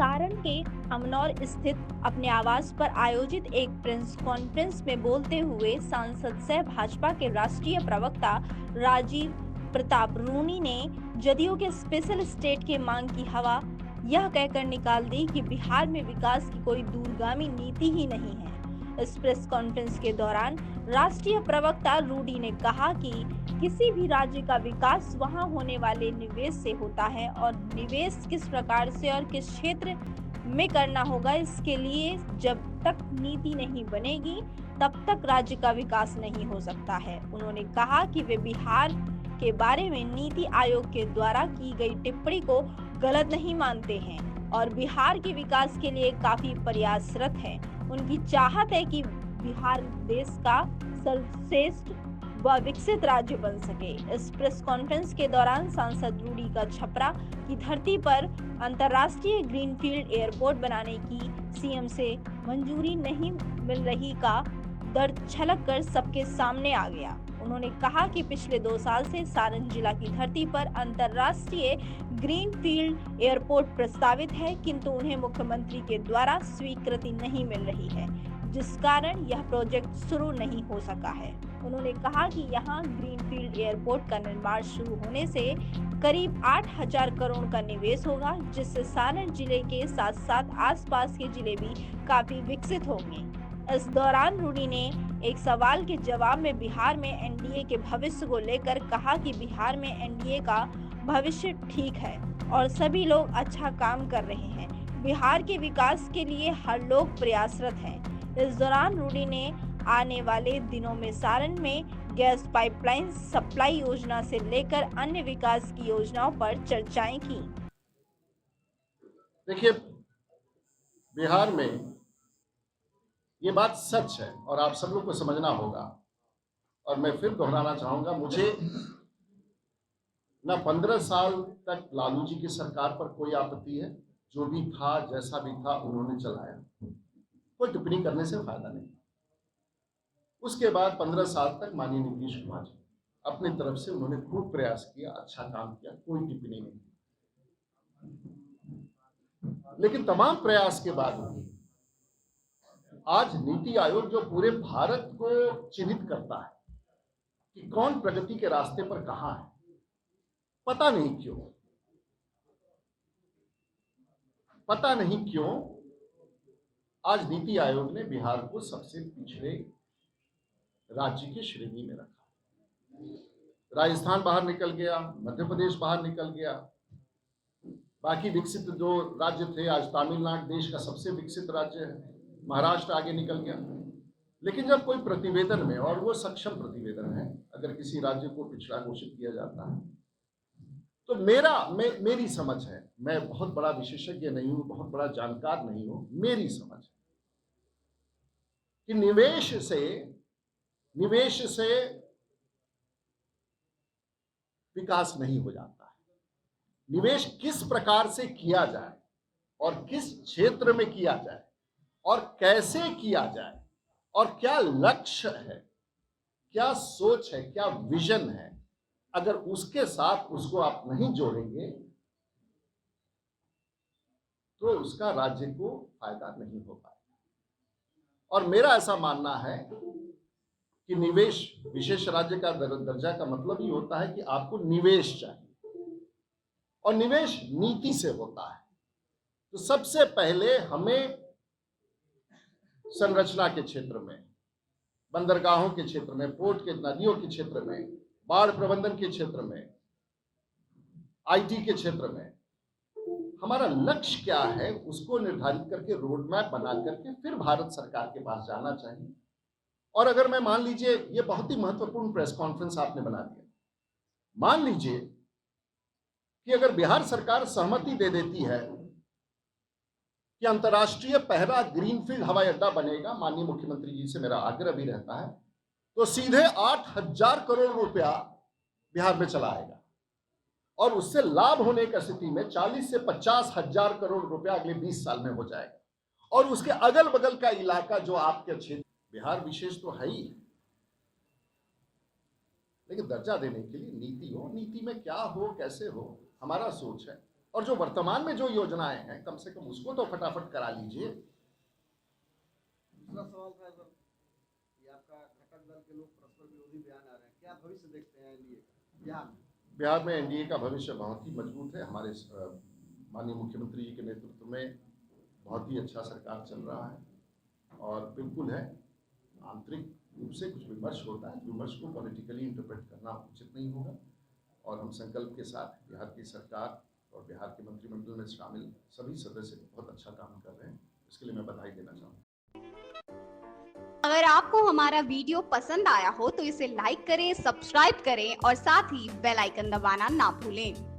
सारण के अमनौर स्थित अपने आवास पर आयोजित एक प्रेस कॉन्फ्रेंस में बोलते हुए सांसद सह भाजपा के राष्ट्रीय प्रवक्ता राजीव प्रताप रूडी ने जदयू के स्पेशल स्टेट के मांग की हवा यह कहकर निकाल दी कि बिहार में विकास की कोई दूरगामी नीति ही नहीं है। इस प्रेस कॉन्फ्रेंस के दौरान राष्ट्रीय प्रवक्ता रूडी ने कहा कि किसी भी राज्य का विकास वहां होने वाले निवेश से होता है और निवेश किस प्रकार से और किस क्षेत्र में करना होगा, इसके लिए जब तक नीति नहीं बनेगी तब तक राज्य का विकास नहीं हो सकता है। उन्होंने कहा कि वे बिहार के बारे में नीति आयोग के द्वारा की गई टिप्पणी को गलत नहीं मानते हैं और बिहार के विकास के लिए काफी प्रयासरत हैं। उनकी चाहत है कि बिहार देश का सर्वश्रेष्ठ व विकसित राज्य बन सके। इस प्रेस कॉन्फ्रेंस के दौरान सांसद रूडी का छपरा की धरती पर अंतर्राष्ट्रीय ग्रीनफील्ड एयरपोर्ट बनाने की सीएम से मंजूरी नहीं मिल रही का दर्द छलक कर सबके सामने आ गया। उन्होंने कहा कि पिछले 2 साल से सारण जिला की धरती पर अंतर्राष्ट्रीय ग्रीनफील्ड एयरपोर्ट प्रस्तावित है, किंतु उन्हें मुख्यमंत्री के द्वारा स्वीकृति नहीं मिल रही है, जिस कारण यह प्रोजेक्ट शुरू नहीं हो सका है। उन्होंने कहा कि यहां ग्रीनफील्ड एयरपोर्ट का निर्माण शुरू होने से करीब 8,000 करोड़ का निवेश होगा, जिससे सारण जिले के साथ साथ आसपास के जिले भी काफी विकसित होंगे। इस दौरान रूडी ने एक सवाल के जवाब में बिहार में एनडीए के भविष्य को लेकर कहा कि बिहार में एनडीए का भविष्य ठीक है और सभी लोग अच्छा काम कर रहे हैं। बिहार के विकास के लिए हर लोग प्रयासरत हैं। इस दौरान रूडी ने आने वाले दिनों में सारण में गैस पाइपलाइन सप्लाई योजना से लेकर अन्य विकास की योजनाओं पर चर्चाएं की। देखिए, बिहार में ये बात सच है और आप सब लोग को समझना होगा और मैं फिर दोहराना चाहूंगा, मुझे ना 15 साल तक लालू जी की सरकार पर कोई आपत्ति है। जो भी था, जैसा भी था, उन्होंने चलाया, कोई टिप्पणी करने से फायदा नहीं। उसके बाद 15 साल तक माननीय नीतीश कुमार जी अपनी तरफ से उन्होंने खूब प्रयास किया, अच्छा काम किया, कोई टिप्पणी नहीं। लेकिन तमाम प्रयास के बाद भी आज नीति आयोग जो पूरे भारत को चिन्हित करता है कि कौन प्रगति के रास्ते पर कहां है, पता नहीं क्यों आज नीति आयोग ने बिहार को सबसे पिछड़े राज्य की श्रेणी में रखा। राजस्थान बाहर निकल गया, मध्य प्रदेश बाहर निकल गया, बाकी विकसित जो राज्य थे, आज तमिलनाडु देश का सबसे विकसित राज्य है, महाराष्ट्र आगे निकल गया। लेकिन जब कोई प्रतिवेदन में, और वो सक्षम प्रतिवेदन है, अगर किसी राज्य को पिछड़ा घोषित किया जाता है तो मेरी समझ है, मैं बहुत बड़ा विशेषज्ञ नहीं हूं, बहुत बड़ा जानकार नहीं हूं, मेरी समझ है कि निवेश से विकास नहीं हो जाता है। निवेश किस प्रकार से किया जाए और किस क्षेत्र में किया जाए और कैसे किया जाए और क्या लक्ष्य है, क्या सोच है, क्या विजन है, अगर उसके साथ उसको आप नहीं जोड़ेंगे तो उसका राज्य को फायदा नहीं हो पाएगा। और मेरा ऐसा मानना है कि निवेश, विशेष राज्य का दर्जा का मतलब ही होता है कि आपको निवेश चाहिए और निवेश नीति से होता है। तो सबसे पहले हमें संरचना के क्षेत्र में, बंदरगाहों के क्षेत्र में, पोर्ट के, नदियों के क्षेत्र में, बाढ़ प्रबंधन के क्षेत्र में, आईटी के क्षेत्र में हमारा लक्ष्य क्या है, उसको निर्धारित करके रोड मैप बना करके फिर भारत सरकार के पास जाना चाहिए। और अगर मैं मान लीजिए, ये बहुत ही महत्वपूर्ण प्रेस कॉन्फ्रेंस आपने बना दिया, मान लीजिए कि अगर बिहार सरकार सहमति दे देती है कि अंतर्राष्ट्रीय पहला ग्रीनफील्ड हवाई अड्डा बनेगा, माननीय मुख्यमंत्री जी से मेरा आग्रह भी रहता है, तो सीधे 8,000 करोड़ रुपया बिहार में चला आएगा और उससे लाभ होने की स्थिति में 40 से 50,000 करोड़ रुपया अगले 20 साल में हो जाएगा। और उसके अगल बगल का इलाका जो आपके क्षेत्र, बिहार विशेष तो है ही, लेकिन दर्जा देने के लिए नीति हो, नीति में क्या हो, कैसे हो, हमारा सोच है और जो वर्तमान में जो योजनाएं हैं कम से कम उसको तो फटाफट करा लीजिए। दूसरा सवाल था सर, ये आपका घटक दल के लोग परस्पर विरोधी बयान आ रहे हैं, क्या भविष्य देखते हैं एनडीए का बिहार में? बिहार में एनडीए का भविष्य बहुत ही मजबूत है। हमारे माननीय मुख्यमंत्री जी के नेतृत्व में बहुत ही अच्छा सरकार चल रहा है और बिल्कुल है, आंतरिक रूप से कुछ विमर्श होता है, विमर्श को पॉलिटिकली इंटरप्रेट करना उचित नहीं होगा और हम संकल्प के साथ बिहार की सरकार और बिहार के मंत्रिमंडल में शामिल सभी सदस्य बहुत अच्छा काम कर रहे हैं। इसके लिए मैं बधाई देना चाहूँगा। अगर आपको हमारा वीडियो पसंद आया हो तो इसे लाइक करें, सब्सक्राइब करें और साथ ही बेल आइकन दबाना ना भूलें।